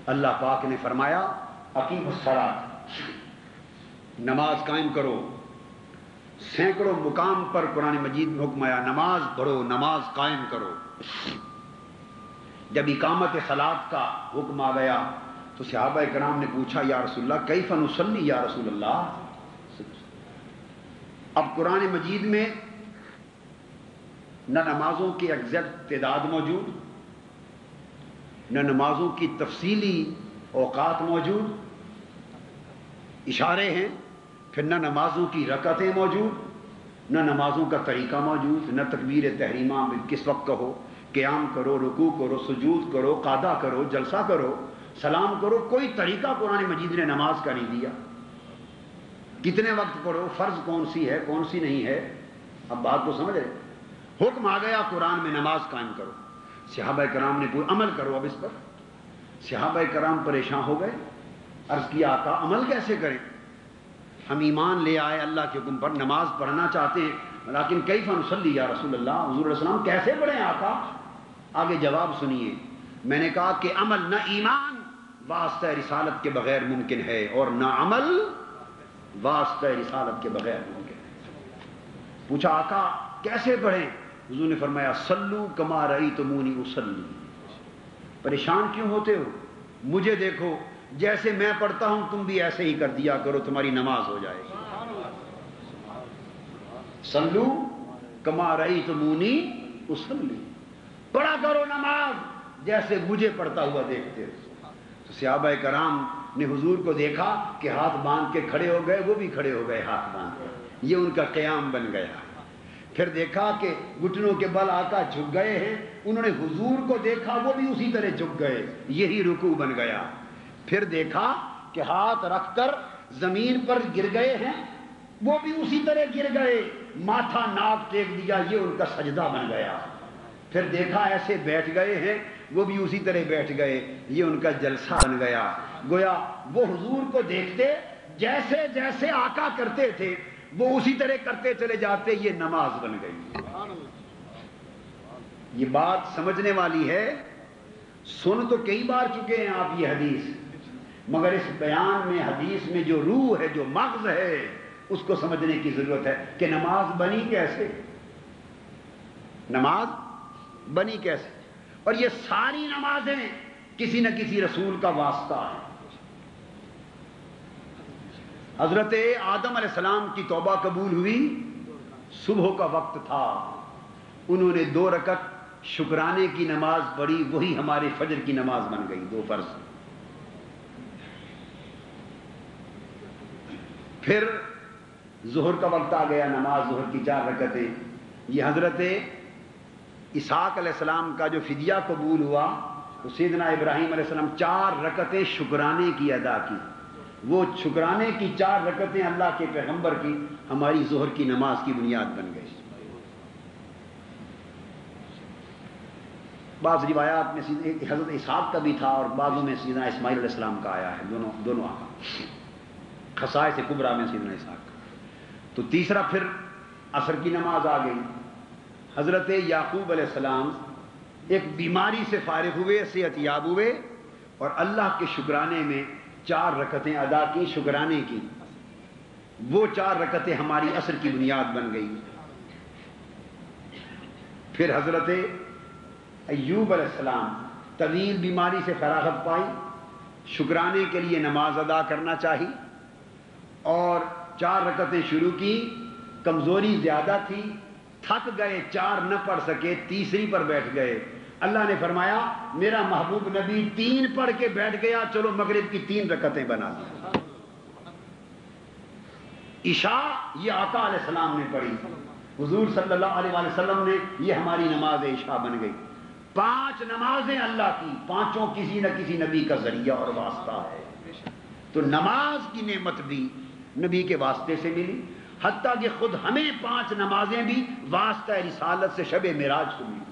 اللہ پاک نے فرمایا اقیموا الصلاۃ، نماز قائم کرو۔ سینکڑوں مقام پر قرآن مجید میں حکم آیا نماز پڑھو، نماز قائم کرو۔ جب اقامت صلاۃ کا حکم آ گیا تو صحابہ کرام نے پوچھا یا رسول اللہ کیف نصلی یا رسول اللہ۔ اب قرآن مجید میں نہ نمازوں کی ایگزیکٹ تعداد موجود، نہ نمازوں کی تفصیلی اوقات موجود، اشارے ہیں، پھر نہ نمازوں کی رکعتیں موجود، نہ نمازوں کا طریقہ موجود، نہ تکبیر تحریمہ کس وقت کہو، قیام کرو، رکوع کرو، سجود کرو، قعدہ کرو، جلسہ کرو، سلام کرو، کوئی طریقہ قرآن مجید نے نماز کا نہیں دیا۔ کتنے وقت پڑھو، فرض کون سی ہے کون سی نہیں ہے، اب بات کو سمجھ رہے۔ حکم آ گیا قرآن میں نماز قائم کرو، صحابہ کرام نے کوئی عمل کرو اب اس پر۔ صحابہ کرام پریشان ہو گئے، عرض کیا آقا عمل کیسے کریں، ہم ایمان لے آئے اللہ کے حکم پر، نماز پڑھنا چاہتے ہیں، لیکن کیف نصلی یا رسول اللہ، حضور علیہ السلام کیسے پڑھیں آقا۔ آگے جواب سنیے، میں نے کہا کہ عمل نہ ایمان واسطہ رسالت کے بغیر ممکن ہے، اور نہ عمل واسطہ رسالت کے بغیر ممکن ہے۔ پوچھا آقا کیسے پڑھیں، حضور نے فرمایا صلو کما رأیتمونی اصلی۔ پریشان کیوں ہوتے ہو، مجھے دیکھو جیسے میں پڑھتا ہوں تم بھی ایسے ہی کر دیا کرو، تمہاری نماز ہو جائے گی۔ صلو کما رأیتمونی اصلی، پڑھا کرو نماز جیسے مجھے پڑھتا ہوا دیکھتے ہو۔ تو صحابہ کرام نے حضور کو دیکھا کہ ہاتھ باندھ کے کھڑے ہو گئے، وہ بھی کھڑے ہو گئے ہاتھ باندھ کے، یہ ان کا قیام بن گیا۔ پھر دیکھا کہ گھٹنوں کے بل آقا جھک گئے ہیں، انہوں نے حضور کو دیکھا وہ بھی اسی طرح جھک گئے، یہی رکوع بن گیا۔ پھر دیکھا کہ ہاتھ رکھ کر زمین پر گر گئے ہیں، وہ بھی اسی طرح گر گئے، ماتھا ناک ٹیک دیا، یہ ان کا سجدہ بن گیا۔ پھر دیکھا ایسے بیٹھ گئے ہیں، وہ بھی اسی طرح بیٹھ گئے، یہ ان کا جلسہ بن گیا۔ گویا وہ حضور کو دیکھتے جیسے جیسے آقا کرتے تھے وہ اسی طرح کرتے چلے جاتے، یہ نماز بن گئی۔ یہ بات سمجھنے والی ہے، سن تو کئی بار چکے ہیں آپ یہ حدیث، مگر اس بیان میں حدیث میں جو روح ہے، جو مغز ہے، اس کو سمجھنے کی ضرورت ہے کہ نماز بنی کیسے، نماز بنی کیسے، اور یہ ساری نمازیں کسی نہ کسی رسول کا واسطہ ہے۔ حضرت آدم علیہ السلام کی توبہ قبول ہوئی، صبح کا وقت تھا، انہوں نے 2 رکعت شکرانے کی نماز پڑھی، وہی ہمارے فجر کی نماز بن گئی، 2 فرض۔ پھر ظہر کا وقت آ گیا، نماز ظہر کی 4 رکعتیں، یہ حضرت اسحاق علیہ السلام کا جو فدیہ قبول ہوا تو سیدنا ابراہیم علیہ السلام 4 رکعتیں شکرانے کی ادا کی، وہ شکرانے کی 4 رکعتیں اللہ کے پیغمبر کی ہماری ظہر کی نماز کی بنیاد بن گئی۔ بعض روایات میں حضرت اسحاق کا بھی تھا اور بعضوں میں سیدنا اسماعیل علیہ السلام کا آیا ہے، دونوں آقا، خصائص کبریٰ میں سیدنا اسحاق کا۔ تو تیسرا پھر عصر کی نماز آ گئی، حضرت یعقوب علیہ السلام ایک بیماری سے فارغ ہوئے، صحت یاب ہوئے، اور اللہ کے شکرانے میں 4 رکعتیں ادا کی شکرانے کی، وہ 4 رکعتیں ہماری عصر کی بنیاد بن گئی۔ پھر حضرت ایوب علیہ السلام طویل بیماری سے فراغت پائی، شکرانے کے لیے نماز ادا کرنا چاہی، اور 4 رکعتیں شروع کی، کمزوری زیادہ تھی، تھک گئے، 4 نہ پڑھ سکے، تیسری پر بیٹھ گئے۔ اللہ نے فرمایا میرا محبوب نبی 3 پڑھ کے بیٹھ گیا، چلو مغرب کی 3 رکعتیں بنا دی۔ عشاء یہ آقا علیہ السلام نے پڑھی، حضور صلی اللہ علیہ وآلہ وسلم نے، یہ ہماری نماز عشاء بن گئی۔ 5 نمازیں اللہ کی، 5 کسی نہ کسی نبی کا ذریعہ اور واسطہ ہے۔ تو نماز کی نعمت بھی نبی کے واسطے سے ملی، حتیٰ کہ خود ہمیں 5 نمازیں بھی واسطہ رسالت سے شب معراج کو ملی۔